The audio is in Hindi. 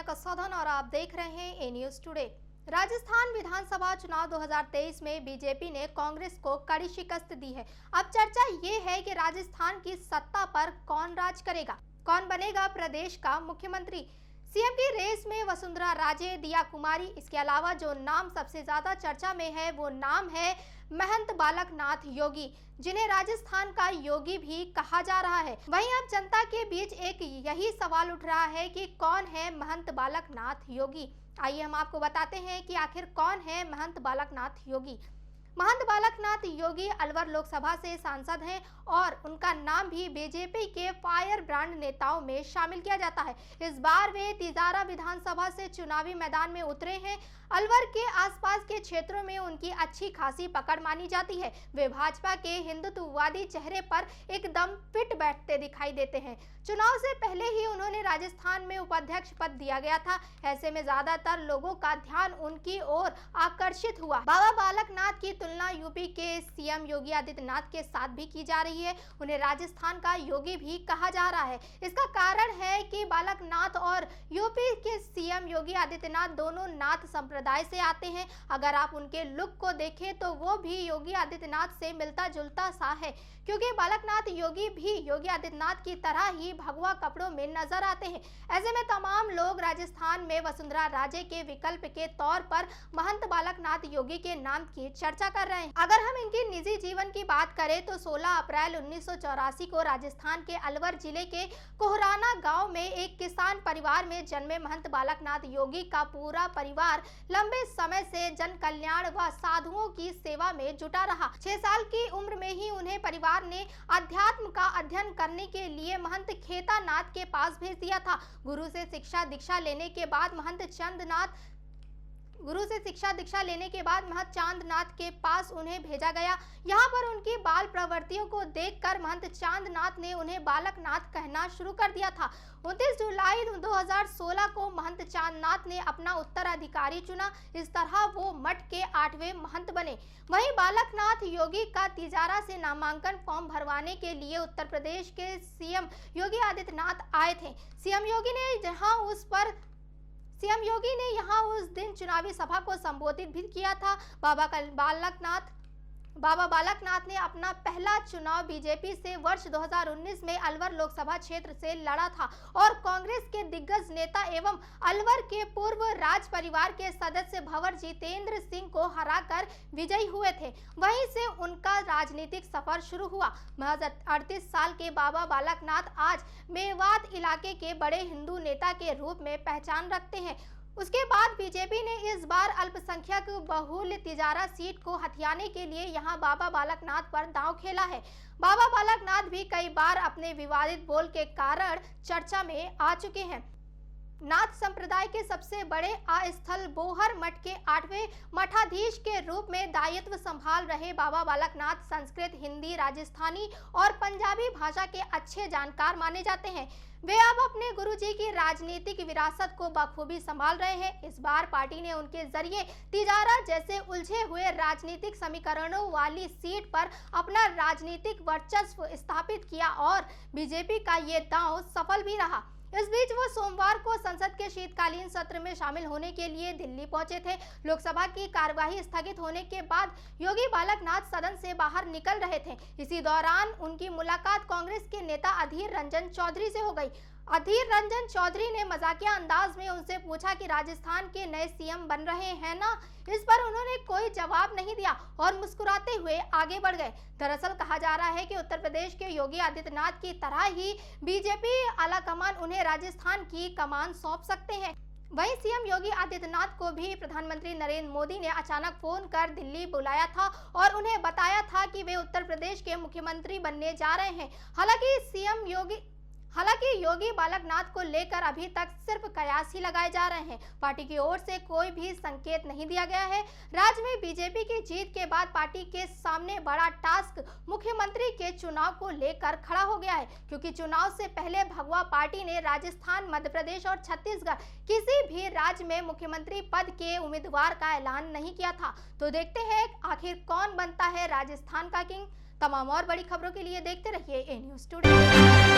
का सदन और आप देख रहे हैं ए न्यूज टुडे। राजस्थान विधानसभा चुनाव 2023 में बीजेपी ने कांग्रेस को कड़ी शिकस्त दी है। अब चर्चा ये है कि राजस्थान की सत्ता पर कौन राज करेगा, कौन बनेगा प्रदेश का मुख्यमंत्री। सीएम की रेस में वसुंधरा राजे, दिया कुमारी, इसके अलावा जो नाम सबसे ज्यादा चर्चा में है वो नाम है महंत बालक नाथ योगी, जिन्हें राजस्थान का योगी भी कहा जा रहा है। वहीं अब जनता के बीच एक यही सवाल उठ रहा है कि कौन है महंत बालक नाथ योगी। आइए हम आपको बताते हैं कि आखिर कौन है महंत बालक नाथ योगी। महंत बालक नाथ योगी अलवर लोकसभा से सांसद हैं और उनका नाम भी बीजेपी के फायर ब्रांड नेताओं में शामिल किया जाता है। इस बार वे तिजारा विधानसभा से चुनावी मैदान में उतरे हैं। अलवर के आसपास के क्षेत्रों में उनकी अच्छी खासी पकड़ मानी जाती है। वे भाजपा के हिंदुत्ववादी चेहरे पर एकदम फिट बैठते दिखाई देते हैं। चुनाव से पहले ही उन्होंने राजस्थान में उपाध्यक्ष पद दिया गया था। ऐसे में ज्यादातर लोगों का ध्यान उनकी ओर आकर्षित हुआ। बाबा बालक नाथ की तुलना यूपी के सीएम योगी आदित्यनाथ के साथ भी की जा रही है। उन्हें राजस्थान का योगी भी कहा जा रहा है। इसका कारण है कि बालक नाथ और यूपी के सीएम योगी आदित्यनाथ दोनों नाथ संप्रदाय से आते हैं। अगर आप उनके लुक को देखें तो वो भी योगी आदित्यनाथ से मिलता जुलता सा है, क्योंकि बालकनाथ योगी भी योगी आदित्यनाथ की तरह ही भगवा कपड़ों में नजर आते हैं। ऐसे में तमाम लोग राजस्थान में वसुंधरा राजे के विकल्प के तौर पर महंत बालकनाथ योगी के नाम की चर्चा कर रहे हैं। अगर हम इनके निजी जीवन की बात करें तो 16 अप्रैल 1984 को राजस्थान के अलवर जिले के कोहराना गांव में एक किसान परिवार में जन्मे महंत बालकनाथ योगी का पूरा परिवार लंबे समय से जन कल्याण व साधुओं की सेवा में जुटा रहा। 6 साल की उम्र में ही उन्हें परिवार ने अध्यात्म का अध्ययन करने के लिए महंत खेतानाथ के पास भेज दिया था। गुरु से शिक्षा दीक्षा लेने के बाद महंत चांदनाथ के पास उन्हें भेजा गया। यहाँ पर उनकी बाल प्रवृत्तियों को देखकर महंत चांदनाथ ने उन्हें बालकनाथ कहना शुरू कर दिया था। 29 जुलाई 2016 को महंत चांदनाथ ने अपना उत्तराधिकारी चुना। इस तरह वो मठ के 8वें महंत बने। वहीं बालकनाथ योगी का तिजारा से नामांकन फॉर्म भरवाने के लिए उत्तर प्रदेश के सीएम योगी आदित्यनाथ आए थे। सीएम योगी ने यहाँ उस दिन चुनावी सभा को संबोधित भी किया था। बाबा बालकनाथ ने अपना पहला चुनाव बीजेपी से वर्ष 2019 में अलवर लोकसभा क्षेत्र से लड़ा था और कांग्रेस के दिग्गज नेता एवं अलवर के पूर्व राज परिवार के सदस्य भंवर जितेंद्र सिंह को हराकर विजयी हुए थे। वहीं से उनका राजनीतिक सफर शुरू हुआ। महज 38 साल के बाबा बालकनाथ आज मेवात इलाके के बड़े हिंदू नेता के रूप में पहचान रखते हैं। उसके बाद बीजेपी ने इस बार अल्पसंख्यक बहुल तिजारा सीट को हथियाने के लिए यहां बाबा बालकनाथ पर दांव खेला है। बाबा बालकनाथ भी कई बार अपने विवादित बोल के कारण चर्चा में आ चुके हैं। नाथ संप्रदाय के सबसे बड़े आस्थल बोहर मठ के 8वें मठाधीश के रूप में दायित्व संभाल रहे बाबा बालकनाथ संस्कृत, हिंदी, राजस्थानी और पंजाबी भाषा के अच्छे जानकार माने जाते हैं। वे अब अपने गुरुजी की राजनीतिक विरासत को बखूबी संभाल रहे हैं। इस बार पार्टी ने उनके जरिए तिजारा जैसे उलझे हुए राजनीतिक समीकरणों वाली सीट पर अपना राजनीतिक वर्चस्व स्थापित किया और बीजेपी का ये दांव सफल भी रहा। इस बीच वो सोमवार को संसद के शीतकालीन सत्र में शामिल होने के लिए दिल्ली पहुंचे थे। लोकसभा की कार्यवाही स्थगित होने के बाद योगी बालकनाथ सदन से बाहर निकल रहे थे। इसी दौरान उनकी मुलाकात कांग्रेस के नेता अधीर रंजन चौधरी से हो गई। अधीर रंजन चौधरी ने मजाकिया अंदाज में उनसे पूछा कि राजस्थान के नए सीएम बन रहे हैं ना। इस पर उन्होंने कोई जवाब नहीं दिया और मुस्कुराते हुए आगे बढ़ गए। दरअसल कहा जा रहा है कि उत्तर प्रदेश के योगी आदित्यनाथ की तरह ही बीजेपी आलाकमान उन्हें राजस्थान की कमान सौंप सकते हैं। वहीं सीएम योगी आदित्यनाथ को भी प्रधानमंत्री नरेंद्र मोदी ने अचानक फोन कर दिल्ली बुलाया था और उन्हें बताया था कि वे उत्तर प्रदेश के मुख्यमंत्री बनने जा रहे हैं। हालांकि योगी बालकनाथ को लेकर अभी तक सिर्फ कयास ही लगाए जा रहे हैं। पार्टी की ओर से कोई भी संकेत नहीं दिया गया है। राज्य में बीजेपी की जीत के बाद पार्टी के सामने बड़ा टास्क मुख्यमंत्री के चुनाव को लेकर खड़ा हो गया है, क्योंकि चुनाव से पहले भगवा पार्टी ने राजस्थान, मध्य प्रदेश और छत्तीसगढ़ किसी भी राज्य में मुख्यमंत्री पद के उम्मीदवार का ऐलान नहीं किया था। तो देखते हैं आखिर कौन बनता है राजस्थान का किंग। तमाम और बड़ी खबरों के लिए देखते रहिए ए न्यूज टुडे।